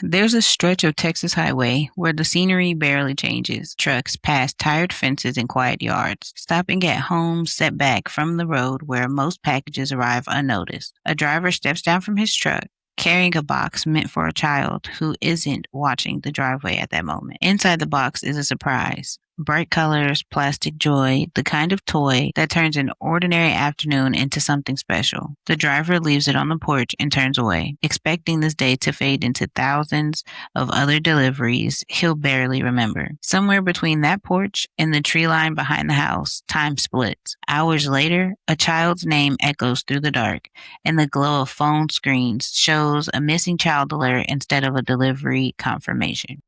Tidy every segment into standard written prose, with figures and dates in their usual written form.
There's a stretch of Texas highway where the scenery barely changes. Trucks pass tired fences and quiet yards, stopping at homes set back from the road where most packages arrive unnoticed. A driver steps down from his truck, carrying a box meant for a child who isn't watching the driveway at that moment. Inside the box is a surprise. Bright colors, plastic joy, the kind of toy that turns an ordinary afternoon into something special. The driver leaves it on the porch and turns away, expecting this day to fade into thousands of other deliveries he'll barely remember. Somewhere between that porch and the tree line behind the house, time splits. Hours later, a child's name echoes through the dark, and the glow of phone screens shows a missing child alert instead of a delivery confirmation.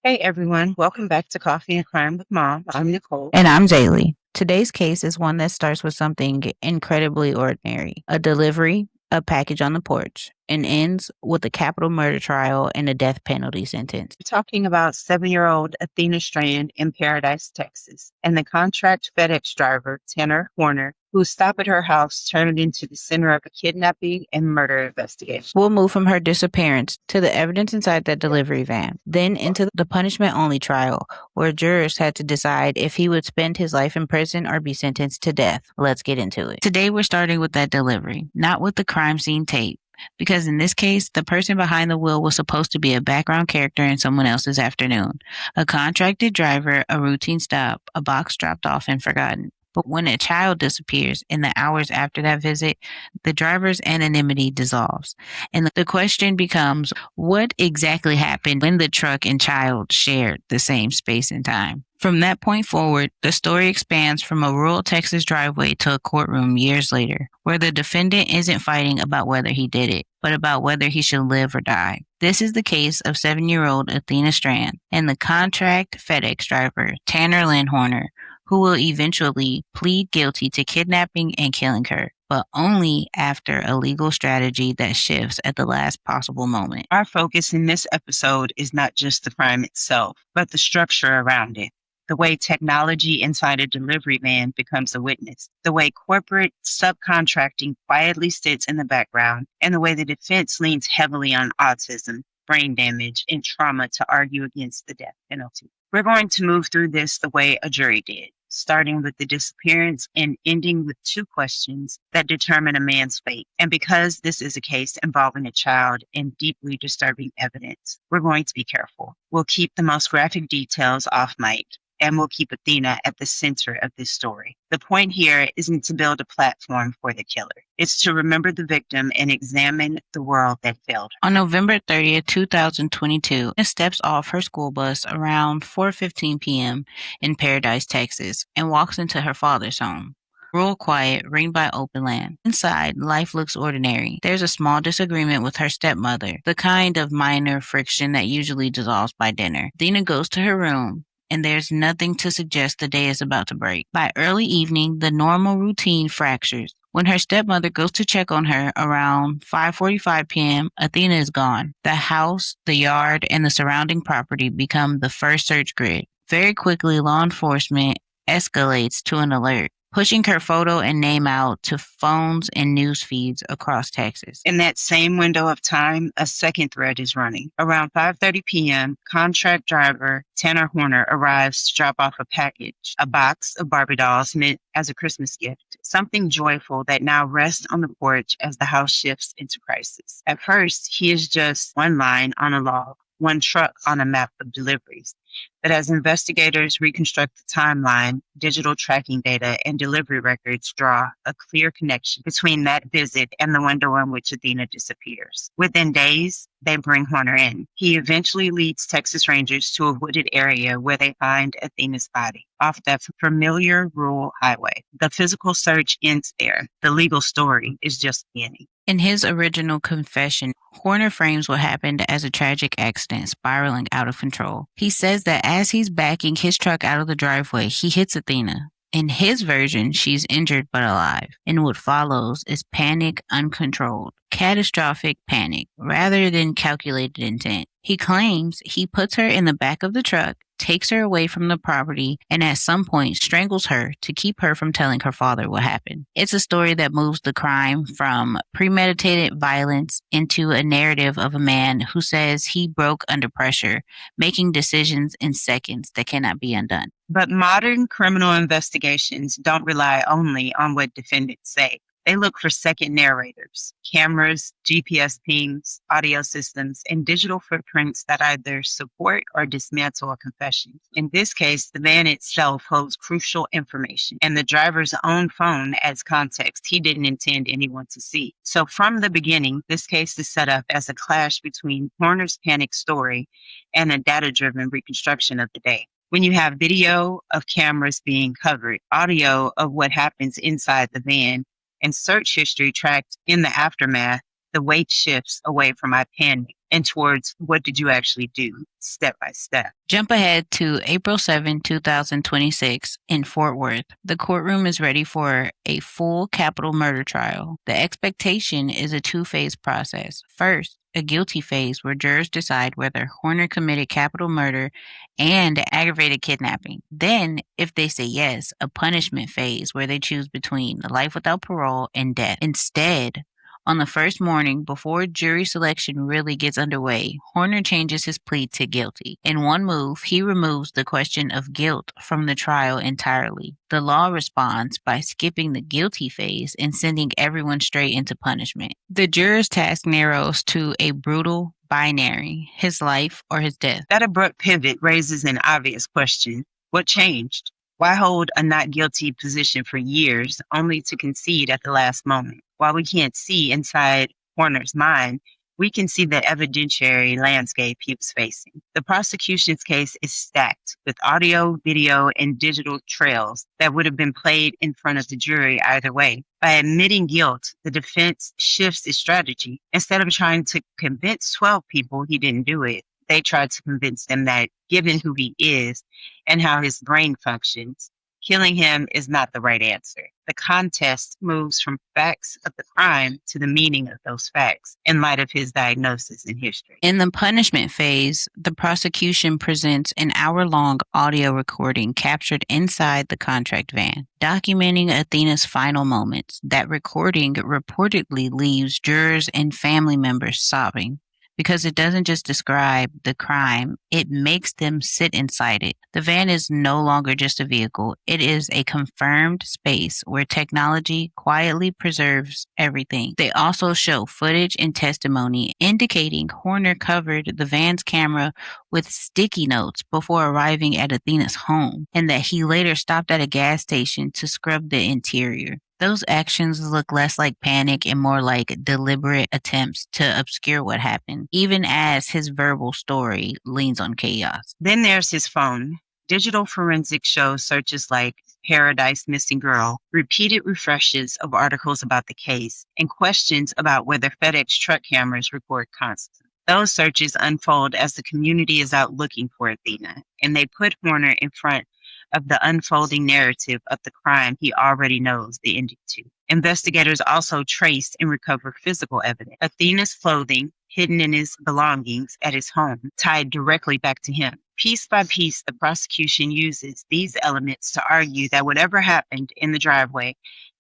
Hey everyone, welcome back to Coffee and Crime with Mom. I'm Nicholle. And I'm Zalle. Today's case is one that starts with something incredibly ordinary, a delivery, a package on the porch, and ends with a capital murder trial and a death penalty sentence. We're talking about 7-year-old Athena Strand in Paradise, Texas, and the contract FedEx driver, Tanner Horner, whose stop at her house turned into the center of a kidnapping and murder investigation. We'll move from her disappearance to the evidence inside that delivery van, then into the punishment-only trial, where jurors had to decide if he would spend his life in prison or be sentenced to death. Let's get into it. Today we're starting with that delivery, not with the crime scene tape. Because in this case, the person behind the wheel was supposed to be a background character in someone else's afternoon. A contracted driver, a routine stop, a box dropped off and forgotten. But when a child disappears in the hours after that visit, the driver's anonymity dissolves. And the question becomes, what exactly happened when the truck and child shared the same space and time? From that point forward, the story expands from a rural Texas driveway to a courtroom years later, where the defendant isn't fighting about whether he did it, but about whether he should live or die. This is the case of 7-year-old Athena Strand and the contract FedEx driver, Tanner Lynn Horner, who will eventually plead guilty to kidnapping and killing her, but only after a legal strategy that shifts at the last possible moment. Our focus in this episode is not just the crime itself, but the structure around it. The way technology inside a delivery van becomes a witness, the way corporate subcontracting quietly sits in the background, and the way the defense leans heavily on autism, brain damage, and trauma to argue against the death penalty. We're going to move through this the way a jury did, starting with the disappearance and ending with 2 questions that determine a man's fate. And because this is a case involving a child and deeply disturbing evidence, we're going to be careful. We'll keep the most graphic details off mic, and we'll keep Athena at the center of this story. The point here isn't to build a platform for the killer. It's to remember the victim and examine the world that failed her. On November 30th, 2022, Anna steps off her school bus around 4:15 p.m. in Paradise, Texas, and walks into her father's home. Rural quiet, ringed by open land. Inside, life looks ordinary. There's a small disagreement with her stepmother, the kind of minor friction that usually dissolves by dinner. Athena goes to her room, and there's nothing to suggest the day is about to break. By early evening, the normal routine fractures. When her stepmother goes to check on her around 5:45 p.m., Athena is gone. The house, the yard, and the surrounding property become the first search grid. Very quickly, law enforcement escalates to an alert, pushing her photo and name out to phones and news feeds across Texas. In that same window of time, a second thread is running. Around 5:30 p.m., contract driver Tanner Horner arrives to drop off a package, a box of Barbie dolls meant as a Christmas gift, something joyful that now rests on the porch as the house shifts into crisis. At first, he is just one line on a log, one truck on a map of deliveries. But as investigators reconstruct the timeline, digital tracking data and delivery records draw a clear connection between that visit and the window in which Athena disappears. Within days, they bring Horner in. He eventually leads Texas Rangers to a wooded area where they find Athena's body off that familiar rural highway. The physical search ends there. The legal story is just beginning. In his original confession, Horner frames what happened as a tragic accident spiraling out of control. He says that as he's backing his truck out of the driveway, he hits Athena, In his version, she's injured but alive. And what follows is panic uncontrolled, catastrophic panic, rather than calculated intent. He claims he puts her in the back of the truck, takes her away from the property, and at some point strangles her to keep her from telling her father what happened. It's a story that moves the crime from premeditated violence into a narrative of a man who says he broke under pressure, making decisions in seconds that cannot be undone. But modern criminal investigations don't rely only on what defendants say. They look for second narrators, cameras, GPS pings, audio systems, and digital footprints that either support or dismantle a confession. In this case, the van itself holds crucial information, and the driver's own phone adds context he didn't intend anyone to see. So from the beginning, this case is set up as a clash between Horner's panic story and a data-driven reconstruction of the day. When you have video of cameras being covered, audio of what happens inside the van, and search history tracked in the aftermath, the weight shifts away from my panic and towards what did you actually do, step by step. Jump ahead to April 7, 2026 in Fort Worth. The courtroom is ready for a full capital murder trial. The expectation is a two-phase process. First, a guilty phase where jurors decide whether Horner committed capital murder and aggravated kidnapping. Then, if they say yes, a punishment phase where they choose between life without parole and death. Instead, on the first morning, before jury selection really gets underway, Horner changes his plea to guilty. In one move, he removes the question of guilt from the trial entirely. The law responds by skipping the guilty phase and sending everyone straight into punishment. The juror's task narrows to a brutal binary, his life or his death. That abrupt pivot raises an obvious question. What changed? Why hold a not guilty position for years only to concede at the last moment? While we can't see inside Horner's mind, we can see the evidentiary landscape he was facing. The prosecution's case is stacked with audio, video, and digital trails that would have been played in front of the jury either way. By admitting guilt, the defense shifts its strategy. Instead of trying to convince 12 people he didn't do it, they tried to convince them that, given who he is and how his brain functions, killing him is not the right answer. The contest moves from facts of the crime to the meaning of those facts in light of his diagnosis and history. In the punishment phase, the prosecution presents an hour-long audio recording captured inside the contract van, documenting Athena's final moments. That recording reportedly leaves jurors and family members sobbing, because it doesn't just describe the crime, it makes them sit inside it. The van is no longer just a vehicle. It is a confirmed space where technology quietly preserves everything. They also show footage and testimony indicating Horner covered the van's camera with sticky notes before arriving at Athena's home, and that he later stopped at a gas station to scrub the interior. Those actions look less like panic and more like deliberate attempts to obscure what happened, even as his verbal story leans on chaos. Then there's his phone. Digital forensics shows searches like Paradise Missing Girl, repeated refreshes of articles about the case, and questions about whether FedEx truck cameras record constantly. Those searches unfold as the community is out looking for Athena, and they put Horner in front of the unfolding narrative of the crime he already knows the ending to. Investigators also trace and recover physical evidence. Athena's clothing, hidden in his belongings at his home, tied directly back to him. Piece by piece, the prosecution uses these elements to argue that whatever happened in the driveway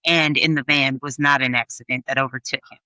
and in the van was not an accident that overtook him.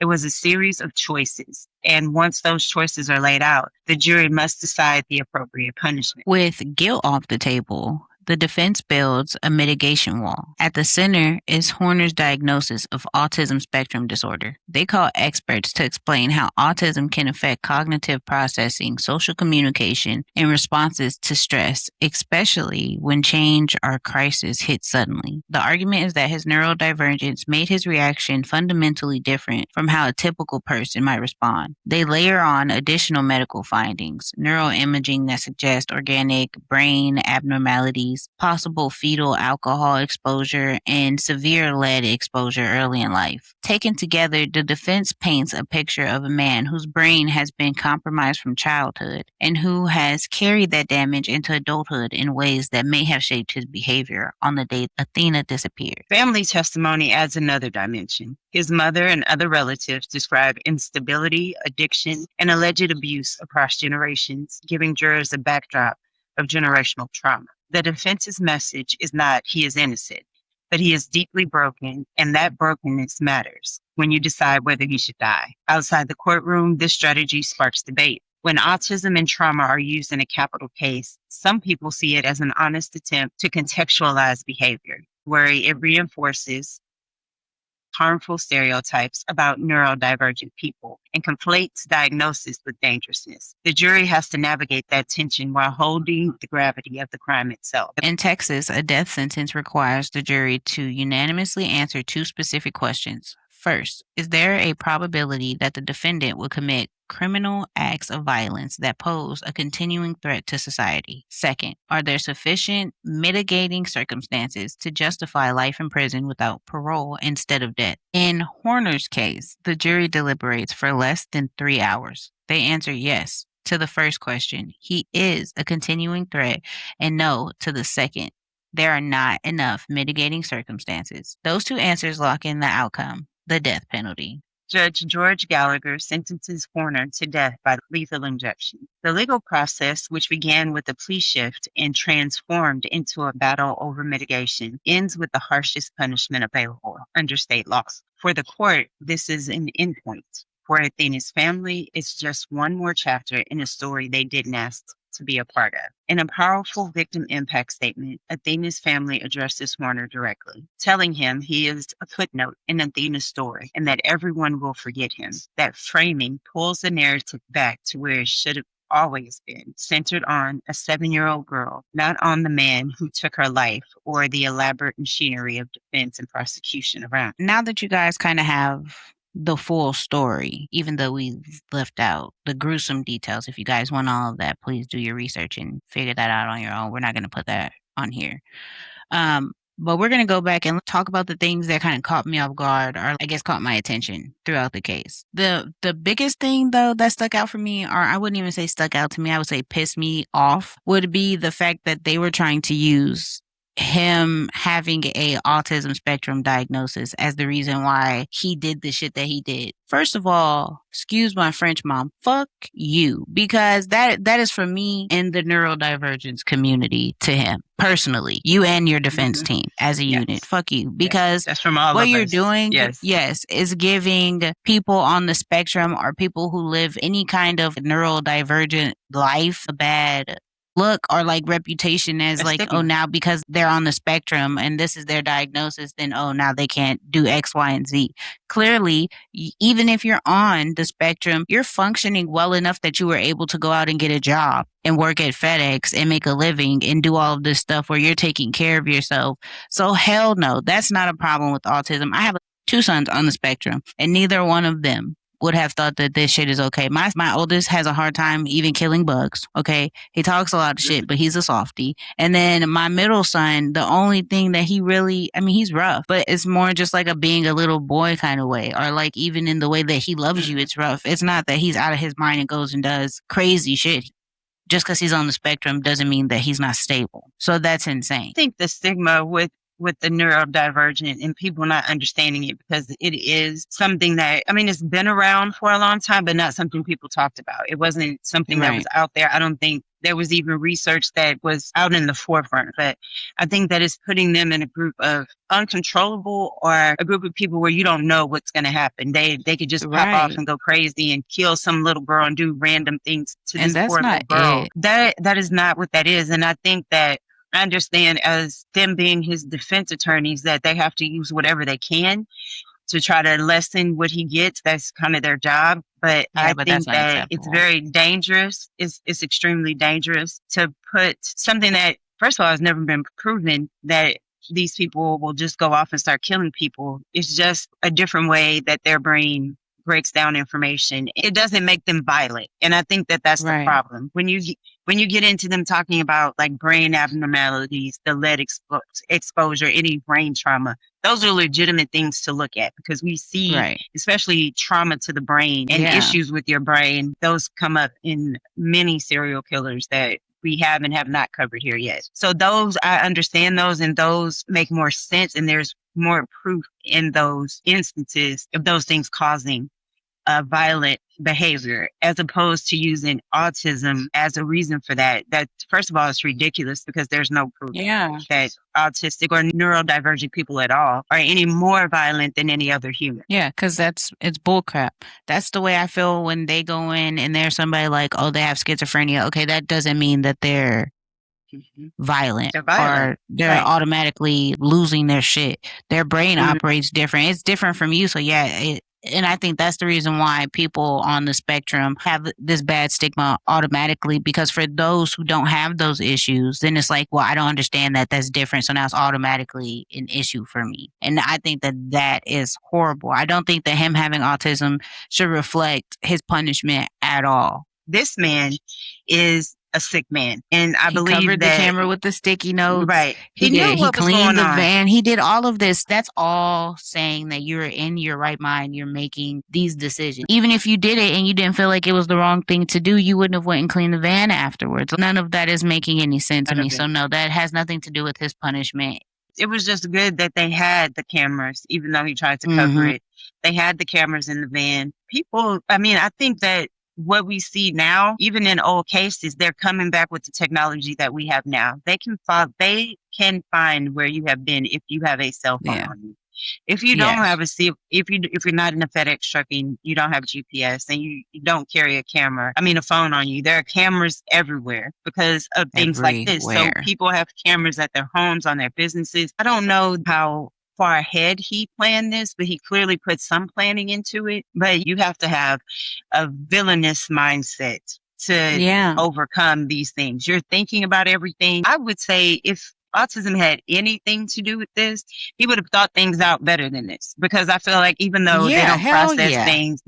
It was a series of choices, and once those choices are laid out, the jury must decide the appropriate punishment. With guilt off the table, the defense builds a mitigation wall. At the center is Horner's diagnosis of autism spectrum disorder. They call experts to explain how autism can affect cognitive processing, social communication, and responses to stress, especially when change or crisis hits suddenly. The argument is that his neurodivergence made his reaction fundamentally different from how a typical person might respond. They layer on additional medical findings, neuroimaging that suggests organic brain abnormalities, diabetes, possible fetal alcohol exposure, and severe lead exposure early in life. Taken together, the defense paints a picture of a man whose brain has been compromised from childhood and who has carried that damage into adulthood in ways that may have shaped his behavior on the day Athena disappeared. Family testimony adds another dimension. His mother and other relatives describe instability, addiction, and alleged abuse across generations, giving jurors a backdrop of generational trauma. The defense's message is not he is innocent, but he is deeply broken, and that brokenness matters when you decide whether he should die. Outside the courtroom, this strategy sparks debate. When autism and trauma are used in a capital case, some people see it as an honest attempt to contextualize behavior, where it reinforces harmful stereotypes about neurodivergent people and conflates diagnosis with dangerousness. The jury has to navigate that tension while holding the gravity of the crime itself. In Texas, a death sentence requires the jury to unanimously answer two specific questions. First, is there a probability that the defendant will commit criminal acts of violence that pose a continuing threat to society? Second, are there sufficient mitigating circumstances to justify life in prison without parole instead of death? In Horner's case, the jury deliberates for less than 3 hours. They answer yes to the first question, he is a continuing threat, and no to the second, there are not enough mitigating circumstances. Those two answers lock in the outcome, the death penalty. Judge George Gallagher sentences Horner to death by lethal injection. The legal process, which began with a plea shift and transformed into a battle over mitigation, ends with the harshest punishment available under state law. For the court, this is an endpoint. For Athena's family, it's just one more chapter in a story they didn't ask to be a part of. In a powerful victim impact statement, Athena's family addresses Horner directly, telling him he is a footnote in Athena's story and that everyone will forget him. That framing pulls the narrative back to where it should have always been, centered on a 7-year-old girl, not on the man who took her life or the elaborate machinery of defense and prosecution around. Now that you guys kind of have the full story, even though we left out the gruesome details. If you guys want all of that, please do your research and figure that out on your own. We're not going to put that on here. But we're going to go back and talk about the things that kind of caught me off guard, or I guess caught my attention throughout the case. The biggest thing, though, that stuck out for me, or I wouldn't even say stuck out to me, I would say pissed me off, would be the fact that they were trying to use him having a autism spectrum diagnosis as the reason why he did the shit that he did. First of all, excuse my French, mom, fuck you, because that is for me in the neurodivergence community to him personally, you and your defense team as a unit. Fuck you, because that's from all what of you're us. doing, yes, is giving people on the spectrum or people who live any kind of neurodivergent life a bad look or like reputation as like, oh, now because they're on the spectrum and this is their diagnosis, then oh, now they can't do X, Y, and Z. Clearly, even if you're on the spectrum, you're functioning well enough that you were able to go out and get a job and work at FedEx and make a living and do all of this stuff where you're taking care of yourself. So hell no, that's not a problem with autism. I have 2 sons on the spectrum and neither one of them would have thought that this shit is okay. My oldest has a hard time even killing bugs, okay? He talks a lot of shit, but he's a softie. And then my middle son, the only thing that he really, I mean, he's rough, but it's more just like a being a little boy kind of way, or like even in the way that he loves you, it's rough. It's not that he's out of his mind and goes and does crazy shit. Just because he's on the spectrum doesn't mean that he's not stable. So that's insane. I think the stigma with the neurodivergent and people not understanding it, because it is something that, I mean, it's been around for a long time, but not something people talked about. It wasn't something that was out there. I don't think there was even research that was out in the forefront, but I think that it's putting them in a group of uncontrollable, or a group of people where you don't know what's going to happen. They could just pop off and go crazy and kill some little girl and do random things to this poor little girl. That is not what that is. And I think that I understand, as them being his defense attorneys, that they have to use whatever they can to try to lessen what he gets. That's kind of their job. But I think that it's very dangerous. It's extremely dangerous to put something that, first of all, has never been proven, that these people will just go off and start killing people. It's just a different way that their brain breaks down information. It doesn't make them violent. And I think that that's the problem. When you when you get into them talking about like brain abnormalities, the lead exposure, any brain trauma, those are legitimate things to look at because we see, Right. especially trauma to the brain and Yeah. issues with your brain, those come up in many serial killers that we have and have not covered here yet. So those, I understand those, and those make more sense, and there's more proof in those instances of those things causing violent behavior, as opposed to using autism as a reason for that. That, first of all, is ridiculous because there's no proof Yeah. that autistic or neurodivergent people at all are any more violent than any other human. Yeah, because it's bullcrap. That's the way I feel when they go in and there's somebody like, oh, they have schizophrenia. Okay, that doesn't mean that they're violent They're violent. or they're Right. automatically losing their shit. Their brain Mhm. operates different. It's different from you. So yeah, and I think that's the reason why people on the spectrum have this bad stigma automatically, because for those who don't have those issues, then it's like, well, I don't understand that that's different. So now it's automatically an issue for me. And I think that that is horrible. I don't think that him having autism should reflect his punishment at all. This man is a sick man, and I He believe covered the that camera with the sticky notes. right. He He knew did. He what was cleaned going the on. van. He did all of this. That's all saying that you're in your right mind. You're making these decisions. Even if you did it and you didn't feel like it was the wrong thing to do, you wouldn't have went and cleaned the van afterwards. None of that is making any sense to None me. of it. So no, that has nothing to do with his punishment. It was just good that they had the cameras, even though he tried to cover it. They had the cameras in the van. People, I mean, I think that what we see now, even in old cases, they're coming back with the technology that we have now. They can find where you have been if you have a cell phone Yeah. on you. If you don't Yes. have if you're not in a FedEx truck and you don't have GPS and you don't carry a phone on you, there are cameras everywhere because of things like this. So Everywhere. people have cameras at their homes, on their businesses. I don't know how far ahead he planned this, but he clearly put some planning into it. But you have to have a villainous mindset to Yeah. overcome these things. You're thinking about everything. I would say if autism had anything to do with this, he would have thought things out better than this. Because I feel like even though they Yeah. don't Hell process yeah. things,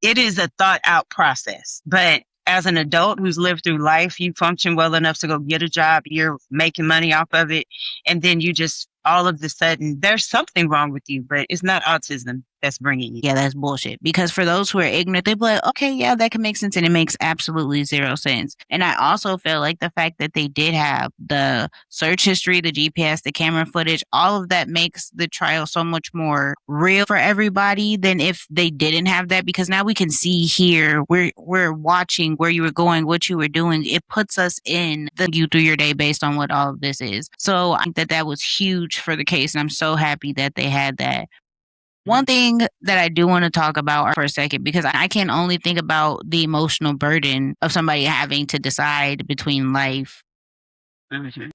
it is a thought out process. But as an adult who's lived through life, you function well enough to go get a job, you're making money off of it, and then you just all of a sudden there's something wrong with you, but it's not autism that's bringing you. Yeah, that's bullshit. Because for those who are ignorant, they be like, okay, yeah, that can make sense. And it makes absolutely zero sense. And I also feel like the fact that they did have the search history, the GPS, the camera footage, all of that makes the trial so much more real for everybody than if they didn't have that. Because now we can see here, we're watching where you were going, what you were doing. It puts us in the you through your day based on what all of this is. So I think that that was huge for the case. And I'm so happy that they had that. One thing that I do want to talk about for a second, because I can only think about the emotional burden of somebody having to decide between life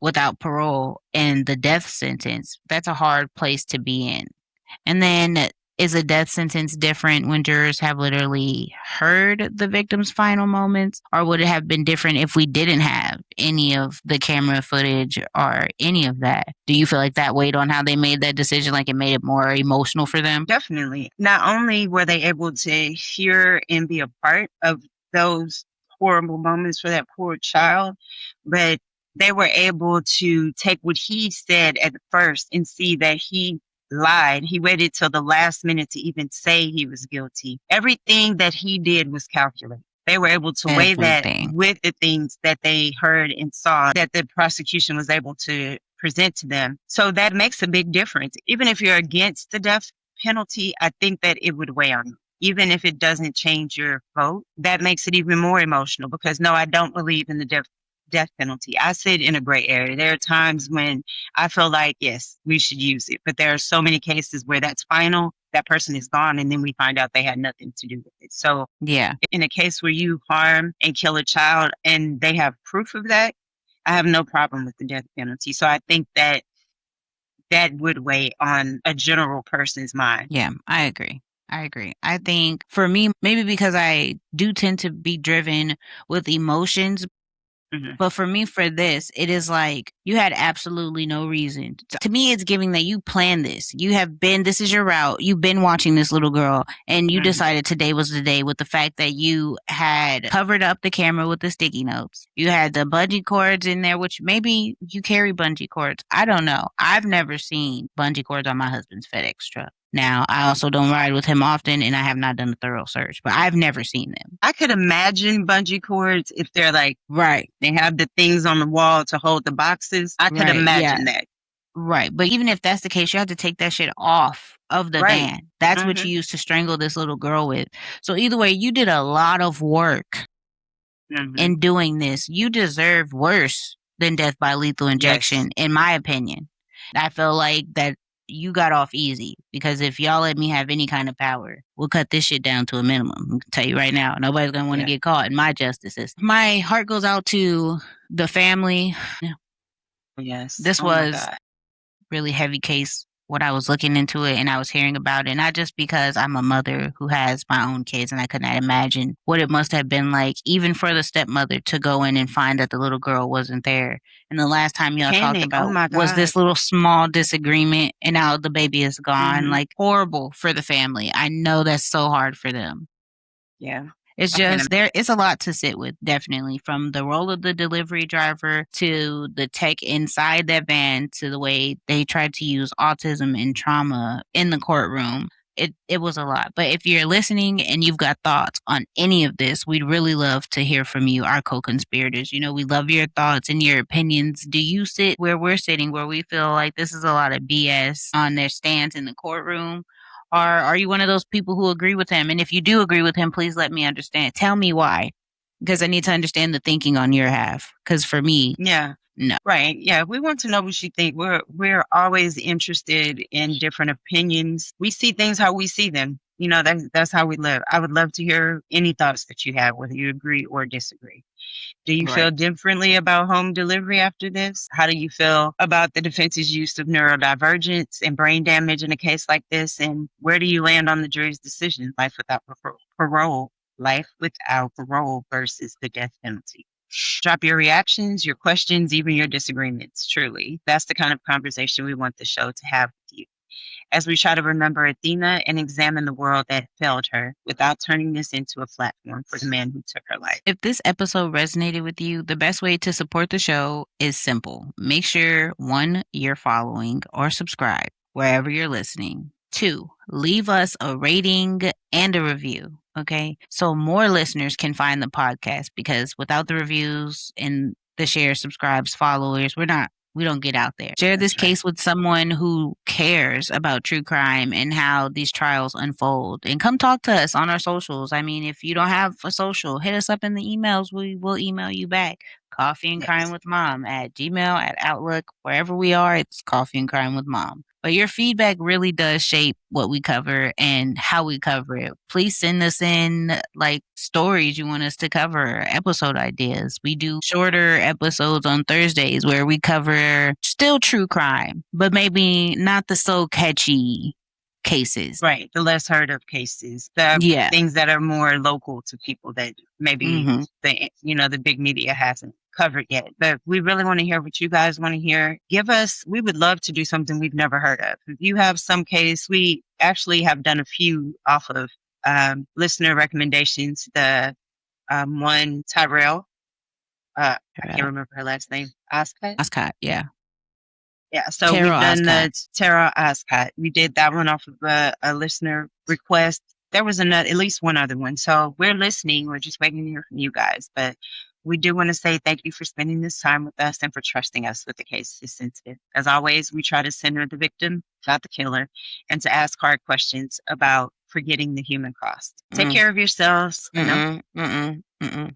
without parole and the death sentence. That's a hard place to be in. And then is a death sentence different when jurors have literally heard the victim's final moments? Or would it have been different if we didn't have any of the camera footage or any of that? Do you feel like that weighed on how they made that decision? Like it made it more emotional for them? Definitely. Not only were they able to hear and be a part of those horrible moments for that poor child, but they were able to take what he said at first and see that he lied. He waited till the last minute to even say he was guilty. Everything that he did was calculated. They were able to weigh that Everything. with the things that they heard and saw that the prosecution was able to present to them. So that makes a big difference. Even if you're against the death penalty, I think that it would weigh on you. Even if it doesn't change your vote, that makes it even more emotional because no, I don't believe in the death penalty. I sit in a gray area. There are times when I feel like, yes, we should use it. But there are so many cases where that's final, that person is gone, and then we find out they had nothing to do with it. So Yeah. in a case where you harm and kill a child and they have proof of that, I have no problem with the death penalty. So I think that that would weigh on a general person's mind. Yeah, I agree. I agree. I think for me, maybe because I do tend to be driven with emotions, Mhm. But for me, for this, it is like you had absolutely no reason. To me, it's giving that you planned this. You have been, this is your route. You've been watching this little girl, and you Mhm. decided today was the day with the fact that you had covered up the camera with the sticky notes. You had the bungee cords in there, which maybe you carry bungee cords. I don't know. I've never seen bungee cords on my husband's FedEx truck. Now, I also don't ride with him often, and I have not done a thorough search, but I've never seen them. I could imagine bungee cords if they're like, Right. they have the things on the wall to hold the boxes. I could Right, yeah. imagine that. Right. But even if that's the case, you have to take that shit off of the Right. van. That's what Mhm. you used to strangle this little girl with. So either way, you did a lot of work Mhm. in doing this. You deserve worse than death by lethal injection, in my opinion. I feel like that you got off easy because if y'all let me have any kind of power, we'll cut this shit down to a minimum. I can tell you right now, nobody's gonna want to Yeah. get caught in my justice system. My heart goes out to the family. Yes. This Oh my was God. really heavy case when I was looking into it and I was hearing about it, not just because I'm a mother who has my own kids and I could not imagine what it must have been like, even for the stepmother to go in and find that the little girl wasn't there. And the last time y'all talked Panic. Oh about my was God. this little small disagreement and now the baby is gone. Mhm. Like horrible for the family. I know that's so hard for them. Yeah. It's I can just it's a lot to sit with, definitely, from the role of the delivery driver to the tech inside that van to the way they tried to use autism and trauma in the courtroom. It was a lot. But if you're listening and you've got thoughts on any of this, we'd really love to hear from you, our co-conspirators. You know, we love your thoughts and your opinions. Do you sit where we're sitting, where we feel like this is a lot of BS on their stands in the courtroom? Or are you one of those people who agree with him? And if you do agree with him, please let me understand. Tell me why. Because I need to understand the thinking on your half. Because for me, Yeah. no. Right. Yeah. We want to know what you think. We're always interested in different opinions. We see things how we see them. You know, that's how we live. I would love to hear any thoughts that you have, whether you agree or disagree. Do you feel Right. differently about home delivery after this? How do you feel about the defense's use of neurodivergence and brain damage in a case like this? And where do you land on the jury's decision, life without parole, life without parole versus the death penalty? Drop your reactions, your questions, even your disagreements. Truly, that's the kind of conversation we want the show to have with you as we try to remember Athena and examine the world that failed her without turning this into a platform for the man who took her life. If this episode resonated with you, the best way to support the show is simple. Make sure, 1, you're following or subscribe wherever you're listening. 2, leave us a rating and a review. Okay. So more listeners can find the podcast because without the reviews and the share, subscribes, followers, we don't get out there. Share this That's right. case with someone who cares about true crime and how these trials unfold. And come talk to us on our socials. I mean, if you don't have a social, hit us up in the emails. We will email you back. Coffee and Crime Yes. with Mom at Gmail, at Outlook, wherever we are, it's Coffee and Crime with Mom. But your feedback really does shape what we cover and how we cover it. Please send us in like stories you want us to cover, episode ideas. We do shorter episodes on Thursdays where we cover still true crime, but maybe not the so catchy cases. Right. The less heard of cases, the Yeah. things that are more local to people that maybe the big media hasn't covered yet. But we really want to hear what you guys want to hear. We would love to do something we've never heard of. If you have some case, we actually have done a few off of listener recommendations. The one Tyrell, I can't remember her last name. Oscott, yeah. Yeah, so Tara we've done Oscott. the Tara Oscott. We did that one off of a listener request. There was at least one other one. So we're listening. We're just waiting to hear from you guys. But we do want to say thank you for spending this time with us and for trusting us with the case this sensitive. As always, we try to center the victim, not the killer, and to ask hard questions about forgetting the human cost. Take care of yourselves.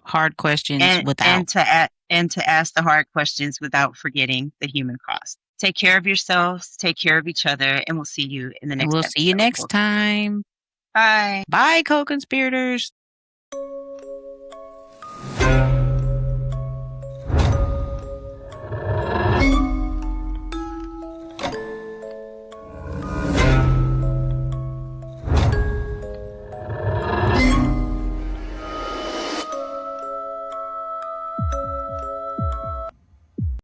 Hard questions and to ask the hard questions without forgetting the human cost. Take care of yourselves, take care of each other, and we'll see you in the next episode. See you next time. Bye. Bye, co-conspirators.